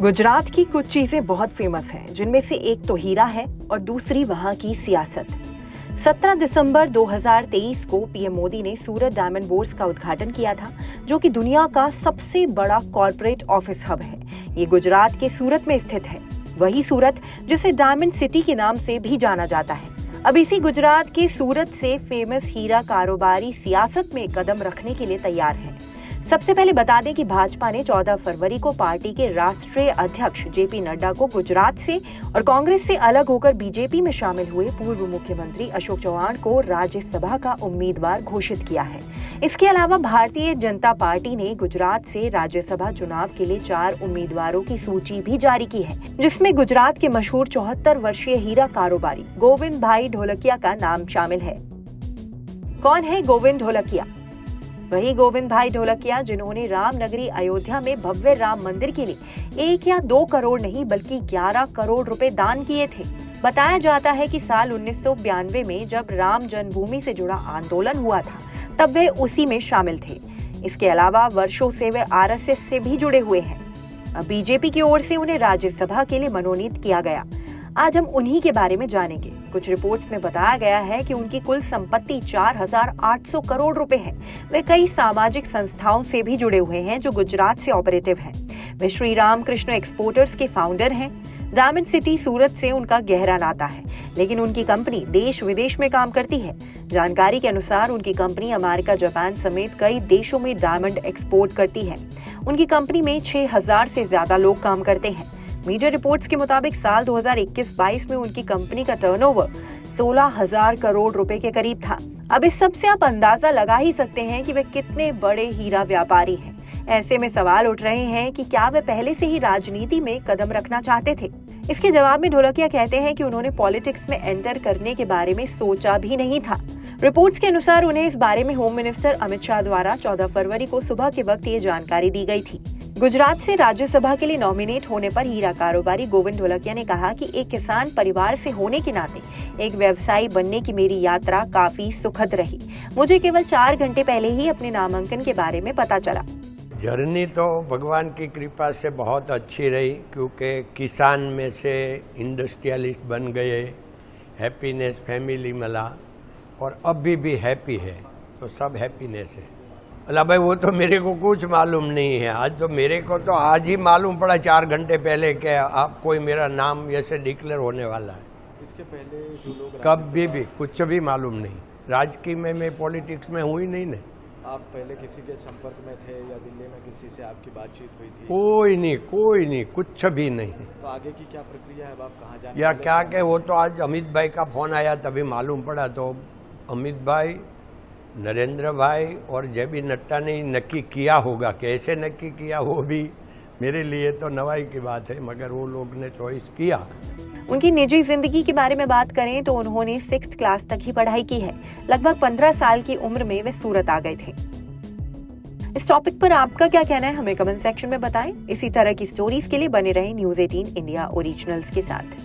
गुजरात की कुछ चीजें बहुत फेमस हैं, जिनमें से एक तो हीरा है और दूसरी वहां की सियासत। 17 दिसंबर 2023 को पीएम मोदी ने सूरत डायमंड बोर्स का उद्घाटन किया था, जो कि दुनिया का सबसे बड़ा कॉर्पोरेट ऑफिस हब है। ये गुजरात के सूरत में स्थित है, वही सूरत जिसे डायमंड सिटी के नाम से भी जाना जाता है। अब इसी गुजरात के सूरत से फेमस हीरा कारोबारी सियासत में कदम रखने के लिए तैयार है। सबसे पहले बता दें कि भाजपा ने 14 फरवरी को पार्टी के राष्ट्रीय अध्यक्ष जेपी नड्डा को गुजरात से और कांग्रेस से अलग होकर बीजेपी में शामिल हुए पूर्व मुख्यमंत्री अशोक चौहान को राज्यसभा का उम्मीदवार घोषित किया है। इसके अलावा भारतीय जनता पार्टी ने गुजरात से राज्यसभा चुनाव के लिए 4 उम्मीदवारों की सूची भी जारी की है, जिसमें गुजरात के मशहूर 74 वर्षीय हीरा कारोबारी गोविंद भाई ढोलकिया का नाम शामिल है। कौन है गोविंद ढोलकिया? वही गोविंद भाई ढोलकिया जिन्होंने रामनगरी अयोध्या में भव्य राम मंदिर के लिए 1 या 2 करोड़ नहीं बल्कि 11 करोड़ रुपए दान किए थे। बताया जाता है कि साल 1992 में जब राम जन्मभूमि से जुड़ा आंदोलन हुआ था, तब वे उसी में शामिल थे। इसके अलावा वर्षों से वे आरएसएस से भी जुड़े हुए हैं। अब बीजेपी की ओर से उन्हें राज्यसभा के लिए मनोनीत किया गया। आज हम उन्हीं के बारे में जानेंगे। कुछ रिपोर्ट्स में बताया गया है कि उनकी कुल संपत्ति 4,800 करोड़ रुपए है। वे कई सामाजिक संस्थाओं से भी जुड़े हुए हैं जो गुजरात से ऑपरेटिव हैं। वे श्री राम कृष्ण एक्सपोर्टर्स के फाउंडर हैं। डायमंड सिटी सूरत से उनका गहरा नाता है, लेकिन उनकी कंपनी देश विदेश में काम करती है। जानकारी के अनुसार उनकी कंपनी अमेरिका, जापान समेत कई देशों में डायमंड एक्सपोर्ट करती है। उनकी कंपनी में 6,000 से ज्यादा लोग काम करते हैं। मीडिया रिपोर्ट्स के मुताबिक साल 2021-22 में उनकी कंपनी का टर्नओवर 16,000 करोड़ रुपए के करीब था। अब इस सब से आप अंदाजा लगा ही सकते हैं कि वे कितने बड़े हीरा व्यापारी हैं। ऐसे में सवाल उठ रहे हैं कि क्या वे पहले से ही राजनीति में कदम रखना चाहते थे। इसके जवाब में ढोलकिया कहते हैं कि उन्होंने पॉलिटिक्स में एंटर करने के बारे में सोचा भी नहीं था। रिपोर्ट्स के अनुसार उन्हें इस बारे में होम मिनिस्टर अमित शाह द्वारा 14 फरवरी को सुबह के वक्त ये जानकारी दी गई थी। गुजरात से राज्यसभा के लिए नॉमिनेट होने पर हीरा कारोबारी गोविंद ढोलकिया ने कहा कि एक किसान परिवार से होने के नाते एक व्यवसायी बनने की मेरी यात्रा काफी सुखद रही। मुझे केवल 4 घंटे पहले ही अपने नामांकन के बारे में पता चला। जर्नी तो भगवान की कृपा से बहुत अच्छी रही, क्योंकि किसान में से इंडस्ट्रियलिस्ट बन गए, हैप्पीनेस फैमिली मिला और अभी भी हैप्पी है, तो सब हैप्पीनेस है। अल्लाह भाई, वो तो मेरे को कुछ मालूम नहीं है। आज तो मेरे को तो आज ही मालूम पड़ा 4 घंटे पहले कि आप कोई मेरा नाम ऐसे डिक्लेयर होने वाला है। इसके पहले जो लोग कभी भी कुछ भी मालूम नहीं। राजकीय में मैं पॉलिटिक्स में हुई नहीं। आप पहले किसी के संपर्क में थे या दिल्ली में किसी से आपकी बातचीत हुई थी? कोई नहीं, कुछ भी नहीं। तो आगे की क्या प्रक्रिया है? आप कहाँ जाने या क्या के वो तो आज अमित भाई का फोन आया तभी मालूम पड़ा। तो अमित भाई, नरेंद्र भाई और जेबी नड्डा ने नक्की किया होगा। कैसे नक्की किया वो भी मेरे लिए तो नवाई की बात है, मगर वो लोग ने चॉइस किया। उनकी निजी जिंदगी के बारे में बात करें तो उन्होंने 6th क्लास तक ही पढ़ाई की है। लगभग 15 साल की उम्र में वे सूरत आ गए थे। इस टॉपिक पर आपका क्या कहना है, हमें कमेंट सेक्शन में बताएं। इसी तरह की स्टोरीज के लिए बने रहें न्यूज़ 18 इंडिया ओरिजिनल्स के साथ।